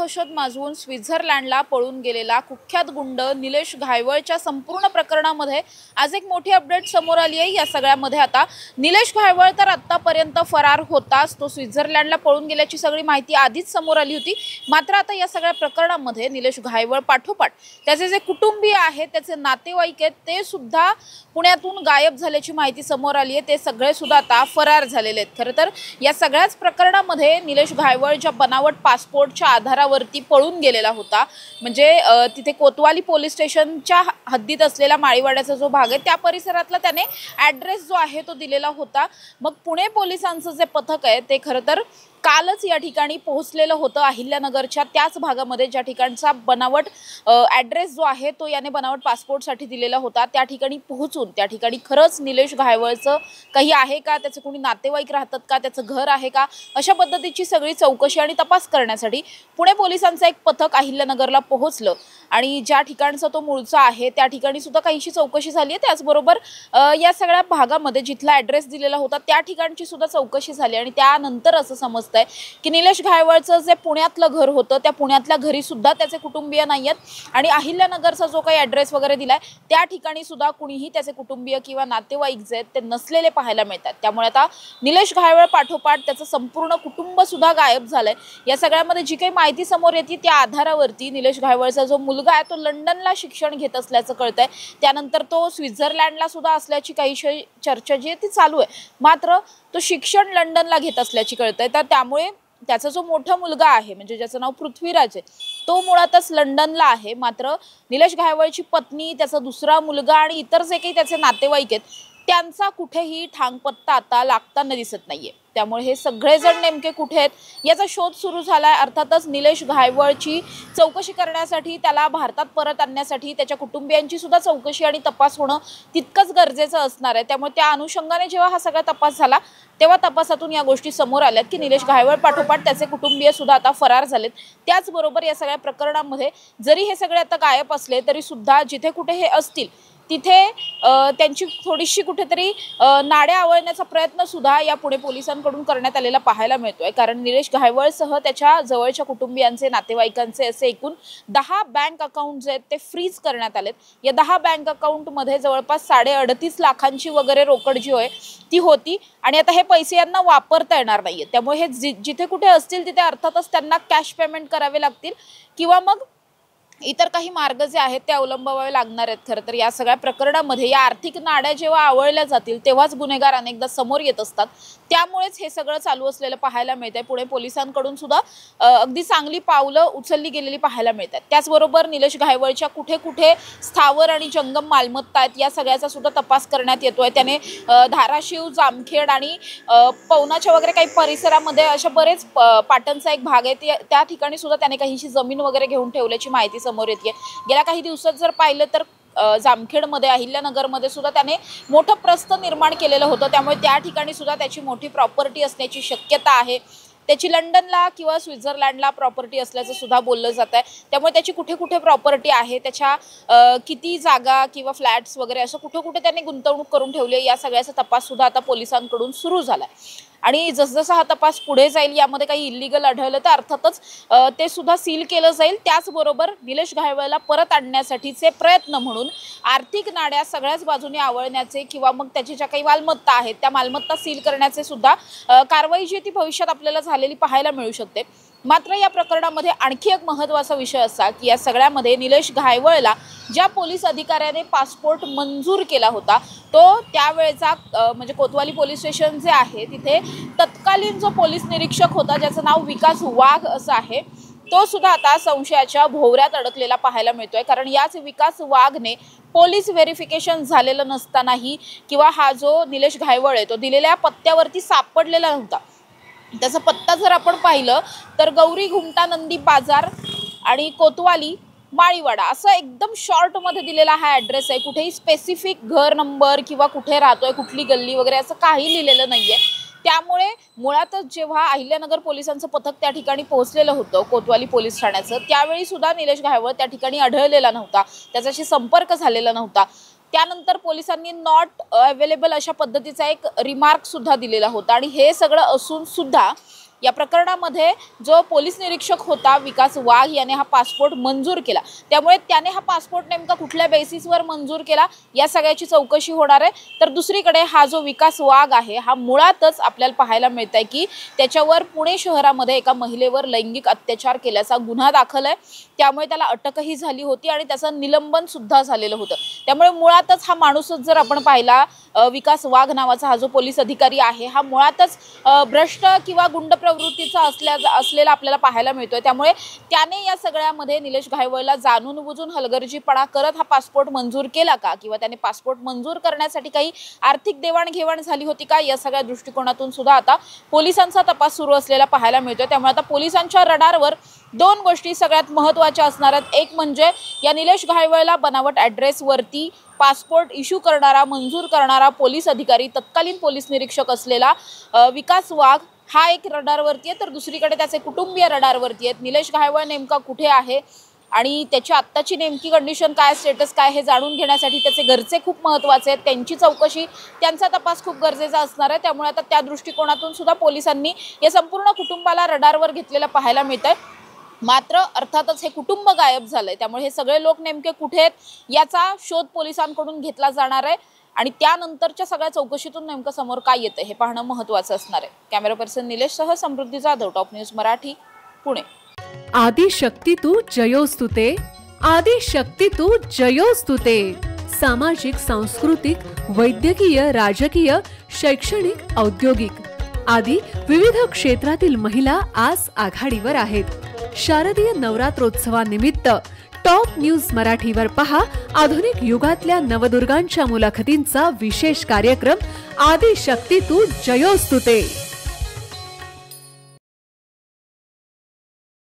दहशत माजवून स्वित्झर्लंडला पळून गेलेला कुख्यात गुंड निलेश घायवळच्या संपूर्ण प्रकरणामध्ये आज एक मोठी अपडेट समोर आली आहे। या सगळ्यामध्ये आता निलेश घायवळ तर आतापर्यंत फरार होताच, तो स्वित्झर्लंडला पळून गेल्याची सगळी माहिती आधीच समोर आली होती। मात्र आता या सगळ्या प्रकरणामध्ये निलेश घायवळ पाठोपाठ त्याचे जे कुटुंबीय आहेत, त्याचे नातेवाईक आहेत, ते सुद्धा पुण्यातून गायब झाल्याची माहिती समोर आली आहे। ते सगळे सुद्धा आता फरार झालेले आहेत। खरं तर या सगळ्याच प्रकरणामध्ये निलेश घायवळ ज्या बनावट पासपोर्टच्या आधारावरती पळून गेलेला होता, म्हणजे तिथे कोतवाली पोलीस स्टेशनच्या हद्दीत असलेला माळीवाड्याचा जो भाग आहे त्या परिसरातला त्याने ॲड्रेस जो आहे तो दिलेला होता। मग पुणे पोलिसांचं जे पथक आहे ते खरं तर कालच या ठिकाणी पोहोचलेलं होतं, अहिल्यानगरच्या त्याच भागामध्ये ज्या ठिकाणचा बनावट ॲड्रेस जो आहे तो याने बनावट पासपोर्टसाठी दिलेला होता। त्या ठिकाणी पोहोचून त्या ठिकाणी खरंच निलेश घायवळचं काही आहे का, त्याचे कोणी नातेवाईक राहतात का, त्याचं घर आहे का, अशा पद्धतीची सगळी चौकशी आणि तपास करण्यासाठी पुणे पोलिसांचं एक पथक अहिल्यानगरला पोहोचलं आणि ज्या ठिकाणचा तो मूळचा आहे त्या ठिकाणी सुद्धा काहीशी चौकशी झाली आहे। त्याचबरोबर या सगळ्या भागामध्ये जिथला ॲड्रेस दिलेला होता त्या ठिकाणची सुद्धा चौकशी झाली आणि त्यानंतर असं समजतं की निलेश घायवळचं जे पुण्यातलं घर होतं त्या पुण्यातल्या घरी सुद्धा त्याचे कुटुंबीय नाहीयेत आणि अहिल्यानगरचा जो काही ॲड्रेस वगैरे दिलाय त्या ठिकाणी सुद्धा कुणीही त्याचे कुटुंबीय किंवा नातेवाईक जे आहेत ते नसलेले पाहायला मिळतात। त्यामुळे आता निलेश घायवळ पाठोपाठ त्याचं संपूर्ण कुटुंब सुद्धा गायब झालंय। या सगळ्यामध्ये जी काही माहिती समोर येते त्या आधारावरती निलेश घायवळचा जो मुलगा आहे तो लंडनला शिक्षण घेत असल्याचं कळतंय। त्यानंतर तो स्वित्झर्लंडला सुद्धा असल्याची काही चर्चा जी आहे ती चालू आहे, मात्र तो शिक्षण लंडनला घेत असल्याची कळतंय। तर त्यामुळे त्याचा जो मोठा मुलगा आहे, म्हणजे ज्याचं नाव पृथ्वीराज आहे, तो मुळातच लंडनला आहे। मात्र निलेश घायवळची पत्नी, त्याचा दुसरा मुलगा आणि इतर जे काही त्याचे नातेवाईक आहेत त्यांचा कुठेही ठांगपत्ता आता लागताना दिसत नाहीये। त्यामुळे हे सगळेजण नेमके कुठे आहेत याचा शोध सुरू झालाय। अर्थातच निलेश घायवळची चौकशी करण्यासाठी, त्याला भारतात परत आणण्यासाठी त्याच्या कुटुंबियांची सुद्धा चौकशी आणि तपास होणं तितकंच गरजेचं असणार आहे। त्यामुळे त्या अनुषंगाने जेव्हा हा सगळा तपास झाला तेव्हा तपासातून या गोष्टी समोर आल्यात की निलेश घायवळ पाठोपाठ त्याचे कुटुंबीय सुद्धा आता फरार झालेत। त्याचबरोबर या सगळ्या प्रकरणामध्ये जरी हे सगळे आता गायब असले तरी सुद्धा जिथे कुठे हे असतील तिथे त्यांची थोडीशी कुठेतरी नाड्या आवळण्याचा प्रयत्न सुद्धा या पुणे पोलिसांकडून करण्यात आलेला पाहायला मिळतोय। कारण निलेश घायवळसह त्याच्या जवळच्या कुटुंबियांचे, नातेवाईकांचे असे एकूण 10 बँक अकाउंट्स आहेत ते फ्रीज करण्यात आलेत। या 10 बँक अकाउंटमध्ये जवळपास 38.5 लाखांची वगैरे रोकड जी आहे ती होती आणि आता हे पैसे यांना वापरता येणार नाहीये। त्यामुळे हे जिथे कुठे असतील तिथे अर्थातच त्यांना कॅश पेमेंट करावे लागतील किंवा मग इतर काही मार्ग जे आहेत ते अवलंबावे लागणार आहेत। खरं तर या सगळ्या प्रकरणामध्ये या आर्थिक नाड्या जेव्हा आवळल्या जातील तेव्हाच गुन्हेगार अनेकदा समोर येत असतात। त्यामुळेच हे सगळं चालू असलेलं पाहायला मिळतंय। पुणे पोलिसांकडून सुद्धा अगदी चांगली पावलं उचलली गेलेली पाहायला मिळतात। त्याचबरोबर निलेश घायवळच्या कुठे कुठे स्थावर आणि जंगम मालमत्ता आहेत या सगळ्याचा सुद्धा तपास करण्यात येतोय। त्याने धाराशिव, जामखेड आणि पवनाच्या वगैरे काही परिसरामध्ये अशा बरेच पाटणचा एक भाग आहे त्या ठिकाणी सुद्धा त्याने काहीशी जमीन वगैरे घेऊन ठेवल्याची माहिती समोर येते। गेल्या काही दिवसात जर पाहिलं तर जामखेडमध्ये, अहिल्यानगरमध्ये सुद्धा त्याने मोठं प्रस्थ निर्माण केलेलं होतं। त्यामुळे त्या ठिकाणी सुद्धा त्याची मोठी प्रॉपर्टी असण्याची शक्यता आहे। त्याची लंडनला किंवा स्वित्झर्लंडला प्रॉपर्टी असल्याचं सुद्धा बोललं जात आहे। त्यामुळे त्याची कुठे कुठे प्रॉपर्टी आहे, त्याच्या किती जागा किंवा फ्लॅट्स वगैरे असं कुठे कुठे त्याने गुंतवणूक करून ठेवली आहे, या सगळ्याचा तपास सुद्धा आता पोलिसांकडून सुरू झाला आहे। आणि जसजसा हा तपास पुढे जाईल यामध्ये काही इल्लीगल आढळलं तर अर्थातच ते सुद्धा सील केलं जाईल। त्याचबरोबर निलेश घायवळला परत आणण्यासाठीचे प्रयत्न म्हणून आर्थिक नाड्या सगळ्याच बाजूने आवळण्याचे किंवा मग त्याची ज्या काही मालमत्ता आहेत त्या मालमत्ता सील करण्याचे सुद्धा कारवाई जी ती भविष्यात आपल्याला झालेली पाहायला मिळू शकते। मात्र या प्रकरणामध्ये आणखी एक महत्त्वाचा विषय असा की या सगळ्यामध्ये निलेश घायवळला ज्या पोलीस अधिकाऱ्याने पासपोर्ट मंजूर केला होता तो त्यावेळेचा म्हणजे कोतवाली पोलीस स्टेशन जे आहे तिथे तत्कालीन जो पोलीस निरीक्षक होता ज्याचं नाव विकास वाघ असं आहे, तो सुद्धा आता संशयाच्या भोवऱ्यात अडकलेला पाहायला मिळतोय। कारण याच विकास वाघने पोलीस व्हेरिफिकेशन झालेलं नसतानाही किंवा हा जो निलेश घायवळ आहे तो दिलेल्या पत्त्यावरती सापडलेला नव्हता। त्याचा पत्ता जर आपण पाहिलं तर गौरी घुमटा नंदी बाजार आणि कोतवाली माळीवाडा असं एकदम शॉर्टमध्ये दिलेला हा ॲड्रेस आहे। कुठेही स्पेसिफिक घर नंबर किंवा कुठे राहतोय, कुठली गल्ली वगैरे असं काही लिहिलेलं नाहीये। त्यामुळे मुळातच जेव्हा अहिल्यानगर पोलिसांचं पथक त्या ठिकाणी पोहोचलेलं होतं कोतवाली पोलीस ठाण्याचं, त्यावेळी सुद्धा निलेश घायवळ त्या ठिकाणी आढळलेला नव्हता, त्याच्याशी संपर्क झालेला नव्हता। त्यानंतर पोलिसांनी नॉट अवेलेबल अशा पद्धतीचा एक रिमार्क सुद्धा दिलेला होता आणि हे सगळं असून सुद्धा या प्रकरणामध्ये जो पोलीस निरीक्षक होता विकास वाघ याने हा पासपोर्ट मंजूर केला, त्यामुळे त्याने हा पासपोर्ट नेमका कुठल्या बेसिसवर मंजूर केला या सगळ्याची चौकशी होणार आहे। तर दुसरीकडे हा जो विकास वाघ आहे हा मुळातच आपल्याला पाहायला मिळत आहे की त्याच्यावर पुणे शहरामध्ये एका महिलेवर लैंगिक अत्याचार केल्याचा गुन्हा दाखल आहे, त्यामुळे त्याला अटकही झाली होती आणि त्याचं निलंबन सुद्धा झालेलं होतं। त्यामुळे मुळातच हा माणूसच जर आपण पाहिला विकास वाघ नावाचा हा जो पोलीस अधिकारी आहे हा मुळातच भ्रष्ट किंवा गुंड प्रवृत्तीचा असलेला आपल्याला पाहायला मिळतोय। त्यामुळे त्याने या सगळ्यामध्ये निलेश घायवळला जाणून बुजून हलगर्जीपणा करत हा पासपोर्ट मंजूर केला का किंवा त्याने पासपोर्ट मंजूर करण्यासाठी काही आर्थिक देवाणघेवाण झाली होती का या सगळ्या दृष्टिकोनातून सुद्धा आता पोलिसांचा तपास सुरू असलेला पाहायला मिळतोय। त्यामुळे आता पोलिसांच्या रडारवर दोन गोष्टी सगळ्यात महत्त्वाच्या असणार आहेत। एक म्हणजे या निलेश घायवळला बनावट ॲड्रेसवरती पासपोर्ट इश्यू करणारा मंजूर करणारा पोलीस अधिकारी तत्कालीन पोलीस निरीक्षक असलेला विकास वाघ हा एक रडारवरती आहे, तर दुसरीकडे त्याचे कुटुंबीय रडारवरती आहेत। निलेश घायवळ नेमका कुठे आहे आणि त्याची आत्ताची नेमकी कंडिशन काय, स्टेटस काय हे जाणून घेण्यासाठी त्याचे घरचे खूप महत्त्वाचे आहेत, त्यांची चौकशी त्यांचा तपास खूप गरजेचा असणार आहे। त्यामुळे आता त्या दृष्टिकोनातून सुद्धा पोलिसांनी या संपूर्ण कुटुंबाला रडारवर घेतलेलं पाहायला मिळतंय। मात्र अर्थातच हे कुटुंब गायब झालंय, त्यामुळे हे सगळे लोक नेमके कुठे आहेत याचा शोध पोलिसांकडून घेतला जाणार आहे आणि त्यानंतरच्या सगळ्या चौकशीतून नेमकं समोर काय येतं हे पाहणं महत्त्वाचं असणार आहे। कॅमेरा पर्सन निलेशसह समृद्धी जाधव, टॉप न्यूज मराठी, पुणे। आदि शक्ति तू जयोस्तुते, आदि शक्ति तू जयोस्तुते। सामाजिक, सांस्कृतिक, वैद्यकीय, राजकीय, शैक्षणिक, औद्योगिक आदी विविध क्षेत्रातील महिला आज आघाडीवर आहेत। शारदीय नवरात्रोत्सवानिमित्त टॉप न्यूज मराठीवर पहा आधुनिक युगातल्या नवदुर्गांच्या मुलाखतींचा विशेष कार्यक्रम आदि शक्ति तू जयोस्तुते।